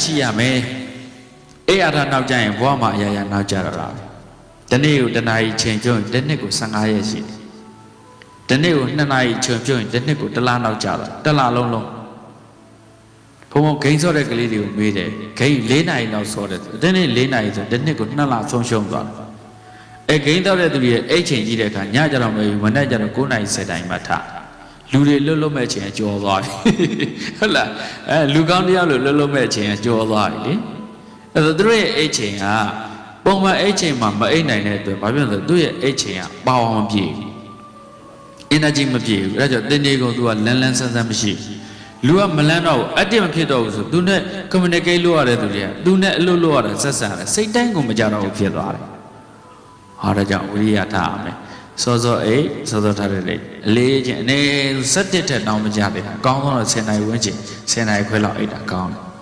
ရှိရမယ်အေးရတာနောက်ကျရင်ဘဝမှာအရာရာနောက်ကျတော့တာတနေ့ကိုတနာရီချိန်ကျွန်းတစ်နှစ်ကို15ရက်ရှိတယ်တနေ့ကို2နာရီချိန်ကျွန်းတစ်နှစ်ကို1လနောက်ကျတော့1လလုံးဘုံဘုံဂိမ်းစောတဲ့ကလေးတွေကိုမေးတယ်ဂိမ်း4နာရီလောက်စောတယ်တနေ့4နာရီဆိုတစ်နှစ်ကို2လဆုံးရှုံးသွားတယ်အဲဂိမ်းတော့တဲ့သူတွေအိတ်ချိန်ကြီးတဲ့အခါညကြတော့မယ်ဝန်နဲ့ကြတော့9နာရီ10တိုင်းမှထလူတွေလွတ်လွတ်မဲ့ချိန်ကြော်သွားပြီဟုတ်လားအဲလူကောင်းတရားလို့လွတ်လွတ်မဲ့ချိန်ကြော်သွားပြီလေအဲဆိုသူတို့ရဲ့အိတ်ချိန်ကပုံမှန်အိတ်ချိန်မှာမအိတ်နိုင်တဲ့အတွက်ဘာဖြစ်လဲဆိုသူ့ရဲ့အိတ်ချိန်ကပေါအောင်မပြည့် energy မပြည့်ဘူးအဲဒါကြောင့်တင်းနေကုန်သူကလန်းလန်းဆန်းဆန်းမရှိလူကမလန်းတော့ဘူး active မဖြစ်တော့ဘူးဆိုသူနဲ့ communicate လုပ်ရတဲ့သူတွေကသူနဲ့အလုပ်လုပ်ရတာဆက်ဆံတယ်စိတ်တိုင်းကိုမကြတော့ဘူးဖြစ်သွားတယ်ဟာဒါကြောင့်ဝိရိယထားရမယ်စောစောအိတ်စောစောထားတဲ့လေအလေးချင်းအနေ17ထက်တောင်းမကြသေးဘူးအကောင်းဆုံးတော့10နိုင်ဝန်းကျင်10နိုင်ခွဲလောက်အိတ်တာကောင်းတယ်